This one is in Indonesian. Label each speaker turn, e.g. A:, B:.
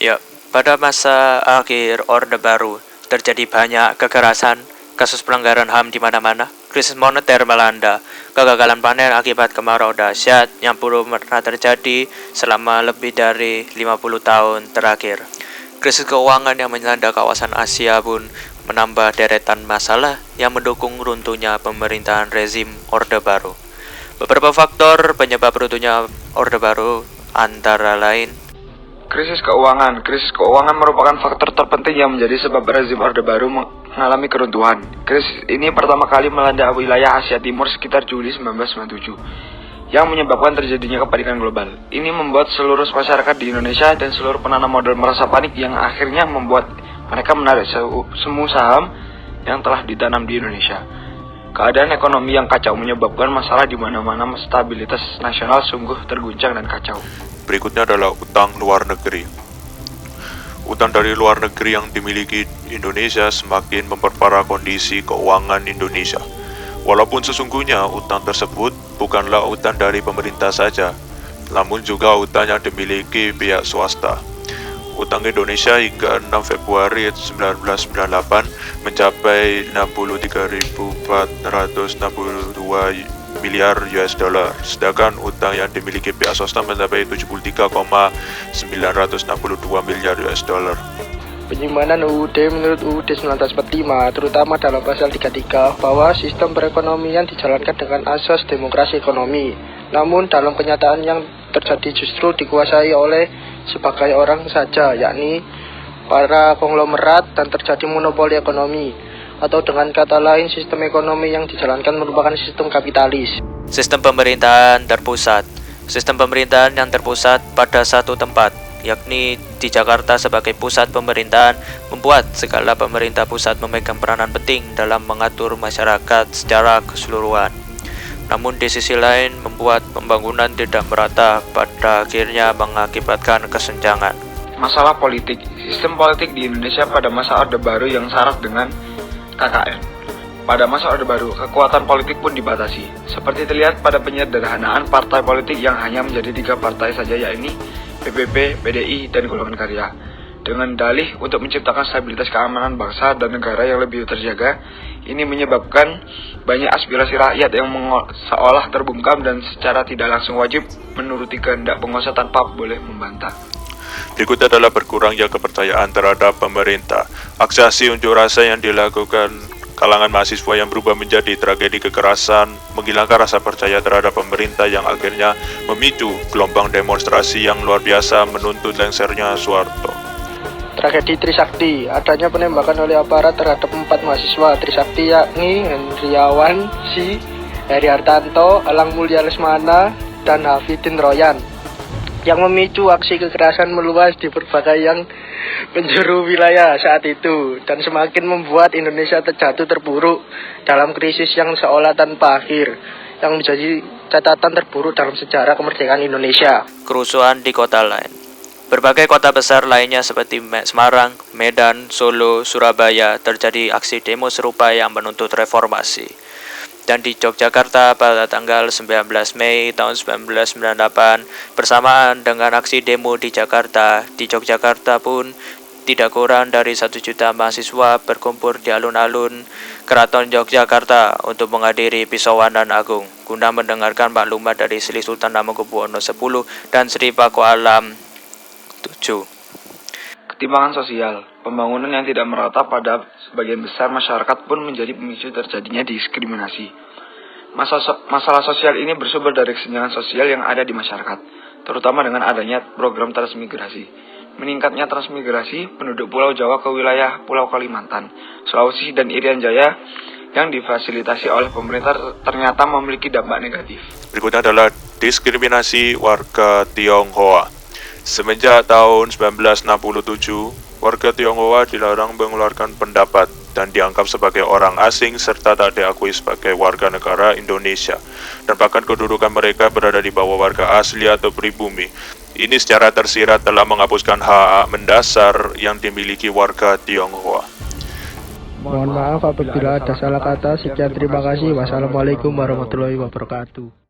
A: Ya, pada masa akhir Orde Baru terjadi banyak kekerasan, kasus pelanggaran HAM di mana-mana, krisis moneter melanda, kegagalan panen akibat kemarau dahsyat yang belum pernah terjadi selama lebih dari 50 tahun terakhir. Krisis keuangan yang melanda kawasan Asia pun menambah deretan masalah yang mendukung runtuhnya pemerintahan rezim Orde Baru. Beberapa faktor penyebab runtuhnya Orde Baru antara lain
B: Krisis keuangan. Krisis keuangan merupakan faktor terpenting yang menjadi sebab rezim Orde Baru mengalami keruntuhan. Krisis ini pertama kali melanda wilayah Asia Timur sekitar Juli 1997, yang menyebabkan terjadinya kepanikan global. Ini membuat seluruh masyarakat di Indonesia dan seluruh penanam modal merasa panik, yang akhirnya membuat mereka menarik semua saham yang telah ditanam di Indonesia. Keadaan ekonomi yang kacau menyebabkan masalah di mana-mana, stabilitas nasional sungguh terguncang dan kacau.
C: Berikutnya adalah utang luar negeri. Utang dari luar negeri yang dimiliki Indonesia semakin memperparah kondisi keuangan Indonesia. Walaupun sesungguhnya utang tersebut bukanlah utang dari pemerintah saja, namun juga utang yang dimiliki pihak swasta. Utang Indonesia hingga 6 Februari 1998 mencapai 63.462 miliar US dollar, sedangkan utang yang dimiliki pihak swasta mencapai 73,962 miliar US dollar.
D: Penyimpanan UUD menurut UUD 1945, terutama dalam pasal 33, bahwa sistem perekonomian dijalankan dengan asas demokrasi ekonomi. Namun dalam kenyataan yang terjadi justru dikuasai oleh sebagai orang saja, yakni para konglomerat, dan terjadi monopoli ekonomi. Atau dengan kata lain, sistem ekonomi yang dijalankan merupakan sistem kapitalis.
A: Sistem pemerintahan terpusat. Sistem pemerintahan yang terpusat pada satu tempat, yakni di Jakarta sebagai pusat pemerintahan, membuat segala pemerintah pusat memegang peranan penting dalam mengatur masyarakat secara keseluruhan. Namun di sisi lain, membuat pembangunan tidak merata, pada akhirnya mengakibatkan kesenjangan.
B: Masalah politik. Sistem politik di Indonesia pada masa Orde Baru yang syarat dengan KKN. Pada masa Orde Baru, kekuatan politik pun dibatasi, seperti terlihat pada penyederhanaan partai politik yang hanya menjadi 3 partai saja, yakni PBB, PDI, dan Golongan Karya. Dengan dalih untuk menciptakan stabilitas keamanan bangsa dan negara yang lebih terjaga, ini menyebabkan banyak aspirasi rakyat yang seolah terbungkam dan secara tidak langsung wajib menuruti kehendak penguasa tanpa boleh membantah.
C: Berikut adalah berkurangnya kepercayaan terhadap pemerintah. Aksi unjuk rasa yang dilakukan kalangan mahasiswa yang berubah menjadi tragedi kekerasan, menghilangkan rasa percaya terhadap pemerintah yang akhirnya memicu gelombang demonstrasi yang luar biasa menuntut lengsernya Soeharto.
D: Tragedi Trisakti. Adanya penembakan oleh aparat terhadap 4 mahasiswa Trisakti, yakni Hendriawan Si, Heri Hartanto, Alang Mulya Lesmana, dan Hafidin Royan, yang memicu aksi kekerasan meluas di berbagai yang penjuru wilayah saat itu, dan semakin membuat Indonesia terjatuh terpuruk dalam krisis yang seolah tanpa akhir, yang menjadi catatan terburuk dalam sejarah kemerdekaan Indonesia.
A: Kerusuhan di kota lain. Berbagai kota besar lainnya seperti Semarang, Medan, Solo, Surabaya terjadi aksi demo serupa yang menuntut reformasi. Dan di Yogyakarta pada tanggal 19 Mei tahun 1998, bersamaan dengan aksi demo di Jakarta, di Yogyakarta pun tidak kurang dari 1 juta mahasiswa berkumpul di alun-alun Keraton Yogyakarta untuk menghadiri Pisawanan Agung guna mendengarkan maklumat dari Sri Sultan Hamengkubuwono X dan Sri Paku Alam VII.
B: Ketimpangan sosial. Pembangunan yang tidak merata pada sebagian besar masyarakat pun menjadi pemicu terjadinya diskriminasi. Masalah sosial ini bersumber dari kesenjangan sosial yang ada di masyarakat, terutama dengan adanya program transmigrasi. Meningkatnya transmigrasi penduduk Pulau Jawa ke wilayah Pulau Kalimantan, Sulawesi, dan Irian Jaya yang difasilitasi oleh pemerintah ternyata memiliki dampak negatif.
C: Berikutnya adalah diskriminasi warga Tionghoa. Semenjak tahun 1967, warga Tionghoa dilarang mengeluarkan pendapat dan dianggap sebagai orang asing serta tak diakui sebagai warga negara Indonesia, dan bahkan kedudukan mereka berada di bawah warga asli atau pribumi. Ini secara tersirat telah menghapuskan hak mendasar yang dimiliki warga Tionghoa.
D: Mohon maaf apabila ada salah kata. Sekian, terima kasih. Wassalamualaikum warahmatullahi wabarakatuh.